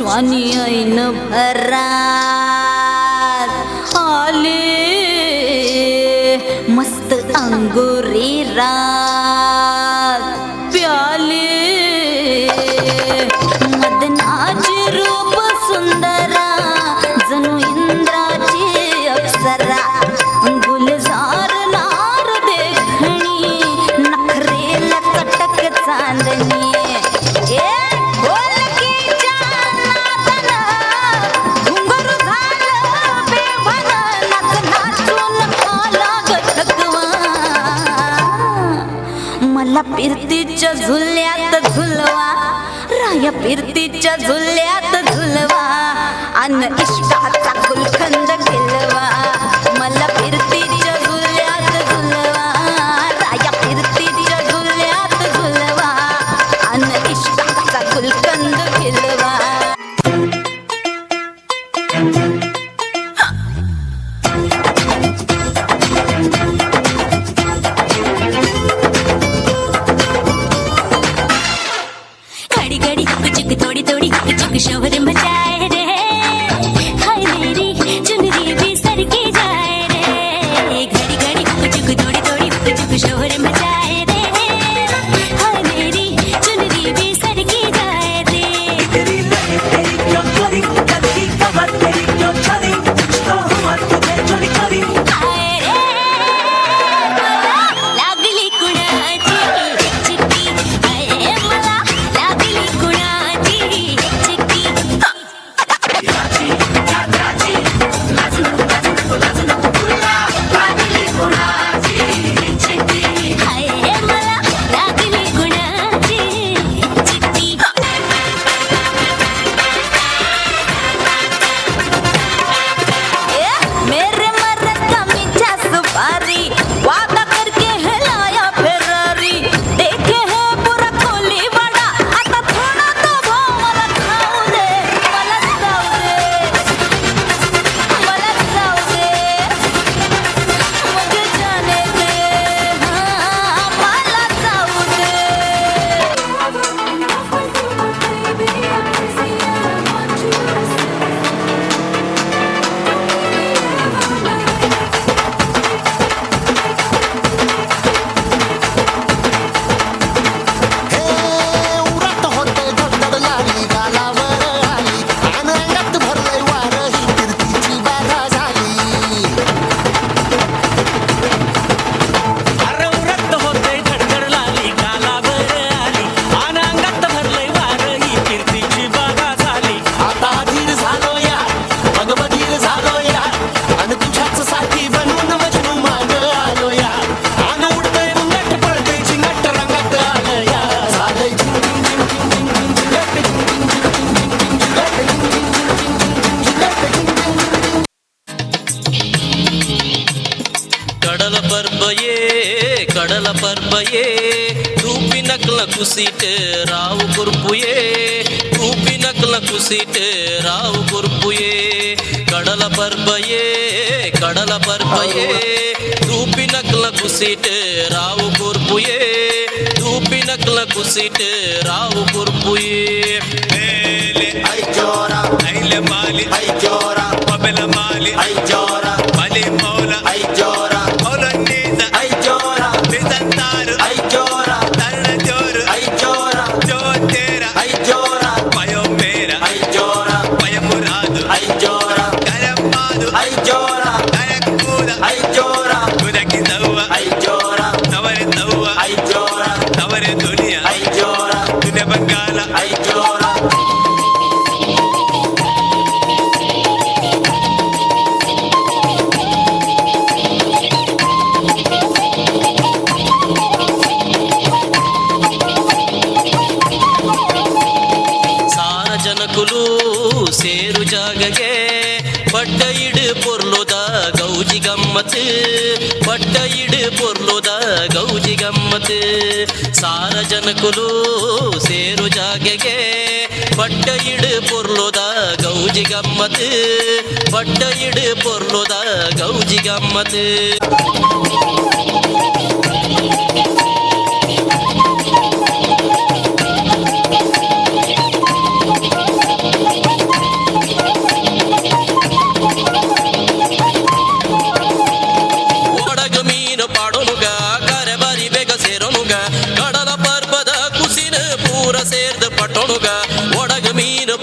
जवानी ऐन भरात आले मस्त अंगुरी रात प्याले मदनाची रूप सुंदरा जणू इंद्राची अप्सरा गुलजार नार देखणी नखरेल कटक चांदणी मला फिरतीच्या झुल्यात झुलवा राया फिरतीच्या झुल्यात झुलवा अन इष्टाचा गुलखंद गिलवा मला फिरतीच्या झुल्यात झुलवा राया फिरतीच्या झुल्यात झुलवा अन इष्टाचा गुलखंद गिलवा थोड़ी थोड़ी चुक शोर मचाए रे हाय मेरी चुनरी भी सर की जाए रे घड़ी घड़ी चुक थोड़ी थोड़ी चुक शोर मचाए रे हाय मेरी चुनरी भी सर की जाए रे तेरी क्यों करी कभी कमर तेरी क्यों चली तो हुआ तुझे चोरी करी हाय रे लागली कुणाची चिट्टी हाय मला लागली कुणाची कडल पर्बये तूपी नकल कुसीट राव कुर्पुये तूपी नकल कुसीट राव कुर्पुये कडल पर्बये तूपी नकल कुसीट राव कुर्पुये तूपी नकल कुसीट राव कुर्पुये ay llora, ay le mali ay llora, pabela mali ay llora, mali mola ay llora, Polonesa ay llora, Bizantaru ay llora, Tarna Joru ay llora, Jotera ay llora, Payomera ay llora, Payamuradu ay llora, Karamadu ay llora, Karakuda ay llora, Kudaki Tawa ay llora, Taware Tawa ay llora, Taware Dunia ay llora, Dunia Bangala ay llora. ಜನಕುಲು ಸೇರು ಜಾಗಗೆ ಪಡ್ಡ ಇಡು ಪೊರ್ಲುದ ಗೌಜಿ ಗಮ್ಮತ್ ಪಡ್ಡ ಇಡು ಪೊರ್ಲುದ ಗೌಜಿ ಗಮ್ಮತ್ ಸಾರ ಜನಕುಲು ಸೇರು ಜಾಗಗೆ ಪಡ್ಡ ಇಡು ಪೊರ್ಲುದ ಗೌಜಿ ಗಮ್ಮತ್ ಪಡ್ಡ ಇಡು ಪೊರ್ಲುದ ಗೌಜಿ ಗಮ್ಮತ್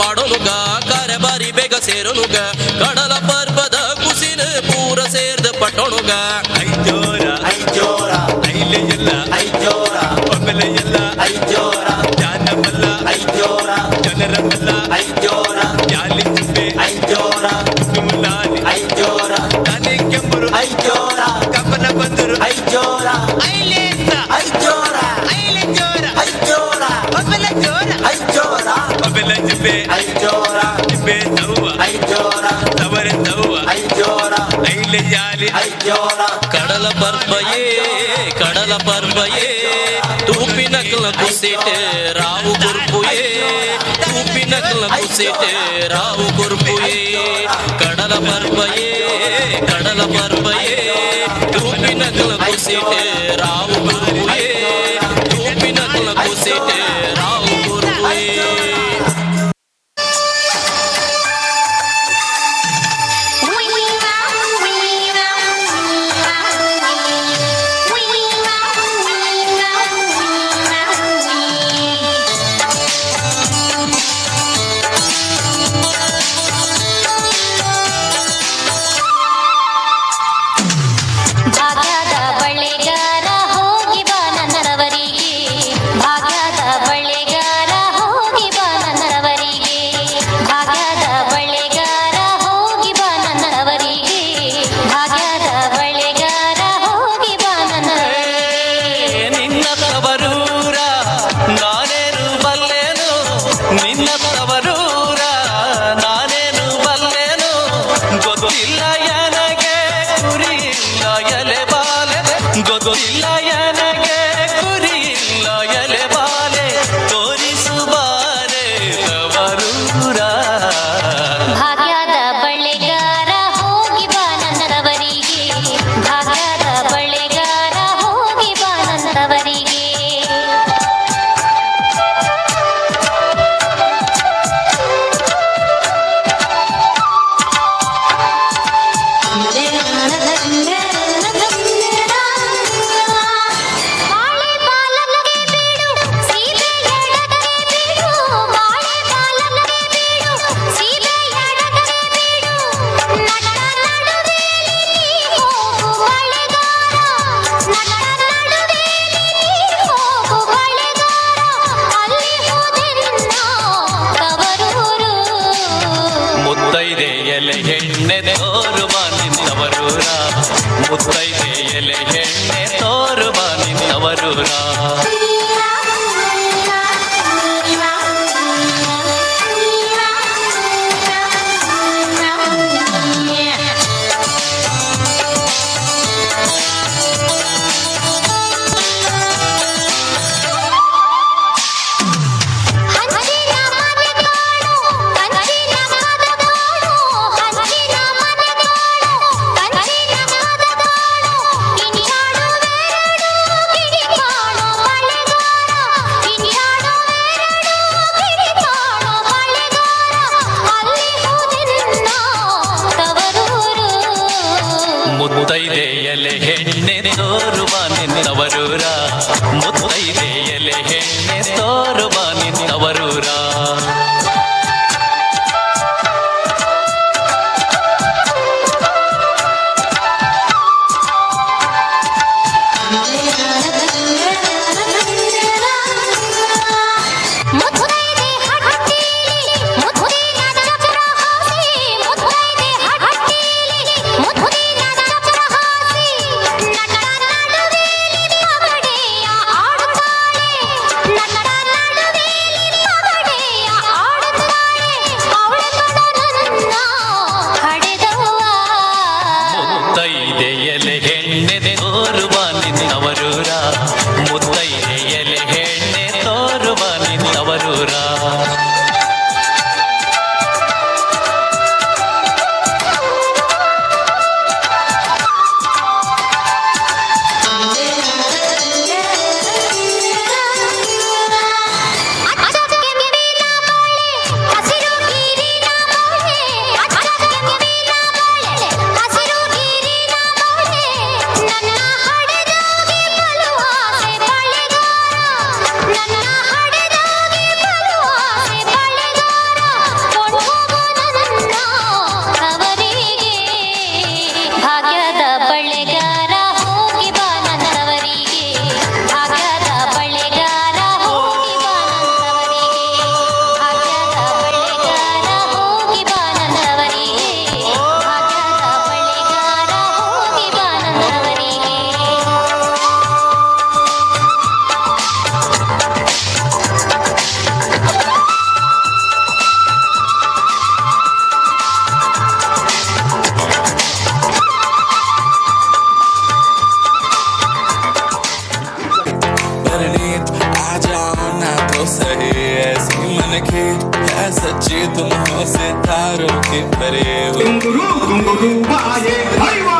ಪಾಡೋನುಗ ಕಾರಬಾರಿ ಬೇಗ ಸೇರೋನುಗ ಕಡಲ ಪರ್ವದ ಕುಸಿನ ಪೂರ ಸೇರ್ದ ಪಟ್ಟೋನುಗ ಐಜೋರ ಐಜೋರ ಐಲೆ ಎಲ್ಲ ಐಜೋರ ಒಮ್ಮೆಲೆ ಎಲ್ಲ ಐಜೋರ ಜಾನಮಲ್ಲ ಐಜೋರ ಜನರ ಮಲ್ಲ ಐಜೋರ ಯಾಲಿ ಚಿಪ್ಪೆ ಐಜೋರ ಸುಮಲಾಲಿ ಐಜೋರ ತಾನೆ ಕೆಂಬರು ಐಜೋರ ಕಪ್ಪನ ಬಂದರು ಐಜೋರ ಐಲೇಸ ಐಜೋರ ಐಲೆ ಜೋರ ಐಜೋರ ಒಮ್ಮೆಲೆ ಜೋರ ಐಜೋರ ಒಮ್ಮೆಲೆ ಚಿಪ್ಪೆ ಐಜೋರ ಚಿಪ್ಪೆ ತವ್ವ ಐಜೋರ ತವರೆ ತವ್ವ ಐಜೋರ ಐಲೆ ಯಾಲಿ ಐಜೋರ கடல பர்பையே தூப்பி நக்கல குசிட்டு ராவு குறுப்புயே தூப்பி நக்கல குசிட்டு ராவு குறுப்புயே கடல பர்பையே தூப்பி நக்கல குசிட்டு ராவு குறுப்புயே தூப்பி நக்கல குசிட்டு ராவு குறுப்புயே ಭಾಗ್ಯದ ಬಳೆಗಾರ ಹೋಗಿ ಬಾ ನನ್ನರವರಿಗೆ ಭಾಗ್ಯದ ಬಳೆಗಾರ ಹೋಗಿ ಬಾ ನನ್ನರವರಿಗೆ ಭಾಗ್ಯದ ಬಳೆಗಾರ ಹೋಗಿ ಬಾ ನನ್ನರವರಿಗೆ ಭಾಗ್ಯದ ಬಳೆಗಾರ ಹೋಗಿ ಬಾ ನನ್ನರವರಿಗೆ ನಿನ್ನ ತವರೂರ ನಾನೇನು ಬಲ್ಲೆನು ನಿನ್ನ ತವರೂರ ನಾನೇನು ಬಲ್ಲೆನು ಗೊತ್ತಿಲ್ಲ ನನಗೆ ಗುರಿ ಇಲ್ಲ ಎಲೆ ಬಾಲೆ ಗೊತ್ತಿಲ್ಲ ನನಗೆ ಗುರಿ ಇಲ್ಲ ಎಲೆ ಬಾಲೆ ತೋರಿಸುವಾರೆ ತವರೂರ ಭಾಗ್ಯದ ಬಳೆಗಾರ ಹೋಗಿ ಬಾ ನನ್ನರವರಿಗೆ ಭಾಗ್ಯದ ಬಳೆಗಾರ ಹೋಗಿ ಬಾ ನನ್ನರವರಿಗೆ ಬಾಳೆ ಬಾಲಕ್ಕೆ ಬೀಡು ಸೀಬೆ ಎಡಕ್ಕೆ ಬೀಡು ಬಾಳೆ ಬಾಲಕ್ಕೆ ಬೀಡು ಸೀಬೆ ಎಡಕ್ಕೆ ಬೀಡು ನಟ ನಡುವೆಲಿ ಹೋಗು ಬಳೆಗಾರ ನಟ ನಡುವೆಲಿ ಹೋಗು ಬಳೆಗಾರ ಅಲ್ಲಿ ಹೋದೆ ನಿನ್ನ ತವರೂರು ಮುತ್ತೈದೆ ಎಲೆ ಹೆಣ್ಣೆ ತೋರುವ ನಿನ್ನವರೂರ ಮುತ್ತೈದೆ ಎಲೆ ಹೆಣ್ಣೆ ತೋರುವ ನಿನ್ನವರೂರ ಹಂಚಿನ ಮನೆ ಕಾಣು ಕಂಚಿನ ಮದ ಕಾಣು ಹಂಚಿನ ಮನೆ ಕಾಣು ಕಂಚಿನ ಮದ ಕಾಣು ಕಿಣಿಯಾಡು ಬೇರಡು ಕಿಡಿ ಕಾಣು ಬಳೆಗಾರ ಕಿಣಿಯಾಡು ಬೇರಡು ಕಿಡಿ ಕಾಣು ಬಳೆಗಾರ ಅಲ್ಲಿ ಹೋದೆ ನಿನ್ನ ತವರೂರು ಮುತ್ತೈದೆ ಎಲೆ ಹೆಣ್ಣೆ ತೋರುವ ನಿನ್ನವರೂರ ಮುತ್ತೈದೆ ಎಲೆ ಹೆಣ್ಣೆ ತೋರುವ ನಿನ್ನವರೂರ ಮುತ್ತೈದೆ ಹಟ್ಟಿಲಿ ಮುತ್ತಿನ ಚಕ್ರ ಹಾಸಿ ಮುತ್ತೈದೆ ಹಟ್ಟಿಲಿ ಮುತ್ತಿನ ಚಕ್ರ ಹಾಸಿ ನಟ ನಡುವೆಲಿ ಪಗಡೆಯ ಆಡುತ್ತಾಳೆ लिखे है सच्ची तुम हो सितारों के परे हो घुंगरू बाजे भैया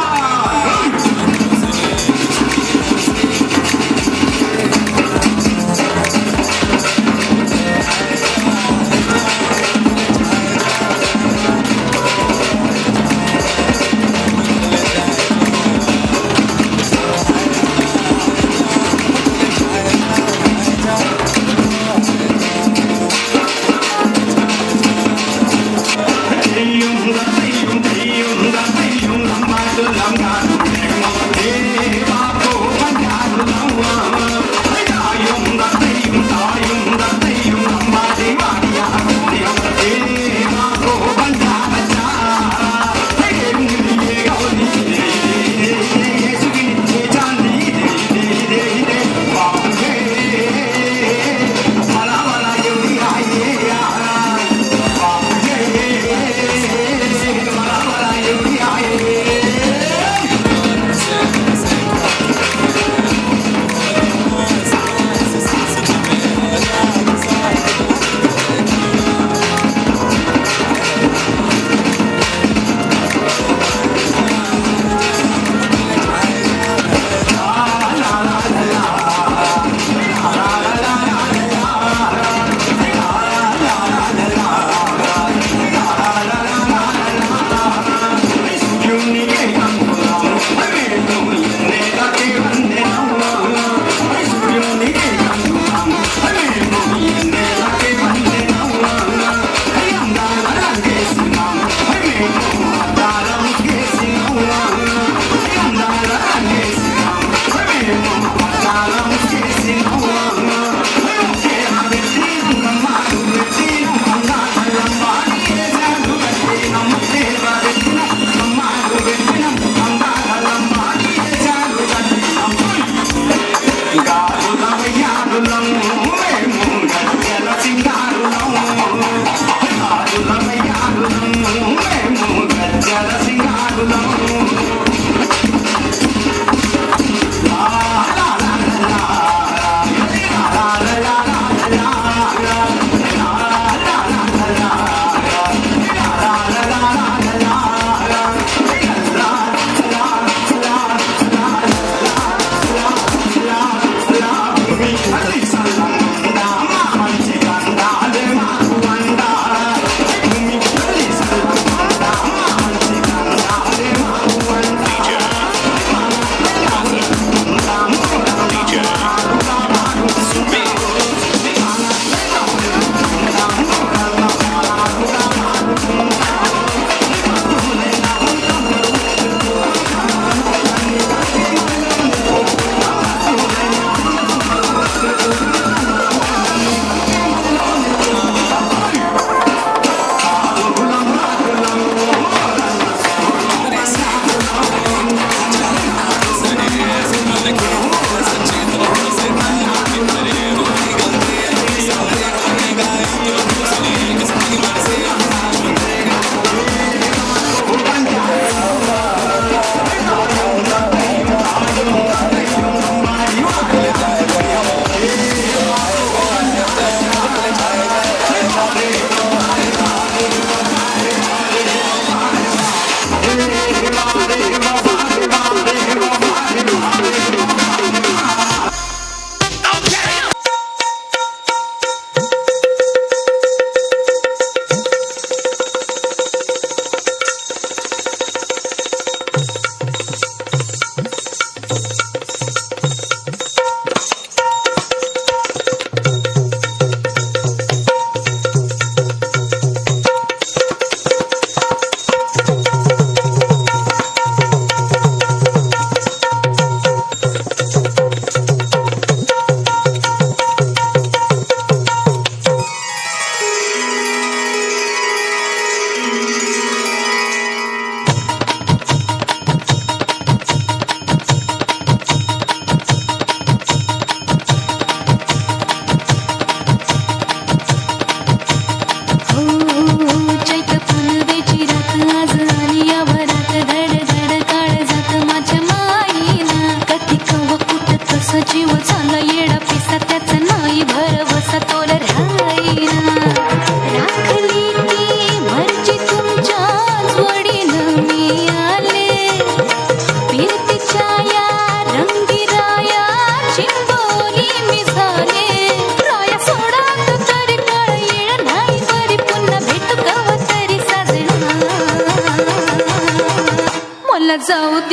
जीव झाला येडा पिसा त्याचा नाही भरवसा तोल राहीना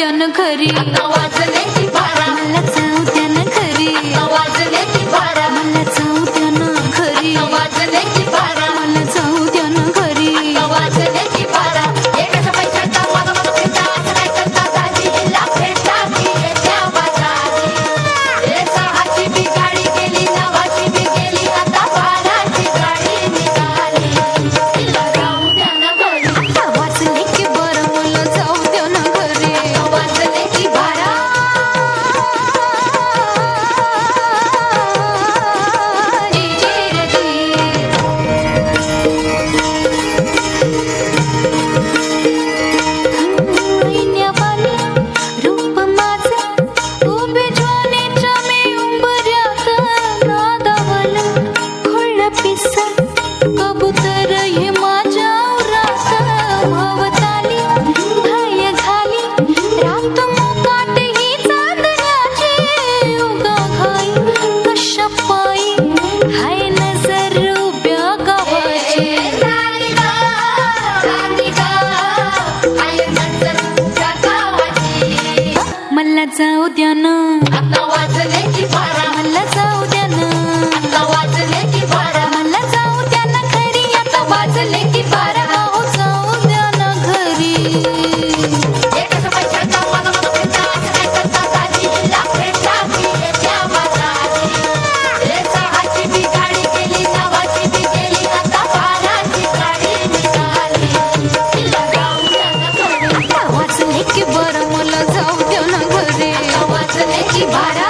द्या ना घरी वाजले की बारा मला जाऊ द्या ना घरी वाजले की बारा मला जाऊ द्या ना घरी वाजले की बारा मला जाऊ द्या ना घरी वाजले की बारा एकाचा पैशाचा मागा मागा फिरता असं काय करता दाजीला भेटला की येत्या बाजारी हे सहाची बी गाडी गेली नवाची बी गेली आता बाराची गाडी निघाली तिला जाऊ द्या ना घरी आता वाजले की बरं मला जाऊ द्या ना घरी वाजले की बारा रूप माझं उभे ज्वालेच्या मी उंबऱ्यात नादावलं खुळं पिसा कबूतर हे माझ्या उरात भावताली भय घाली रात मुकाट ही चांदण्याची उगा घाई कशा पायी हाय नजर उभ्या गावाची मला जाऊ द्या ना वाजले की बारा मला जाऊ द्या ना वाजले की बारा मला जाऊ द्या ना घरी आता वाजले की बारा हो जाऊ द्या ना घरी एकाचा पैशाचा मागा मागा फिरता असं काय करता दाजीला भेटला की येत्या बाजारी हे सहाची बी गाडी गेली नवाची बी गेली आता बाराची गाडी निघाली तिला जाऊ द्या ना घरी आता वाजले की बरं मला जाऊ द्या ना घरी वाजले की बारा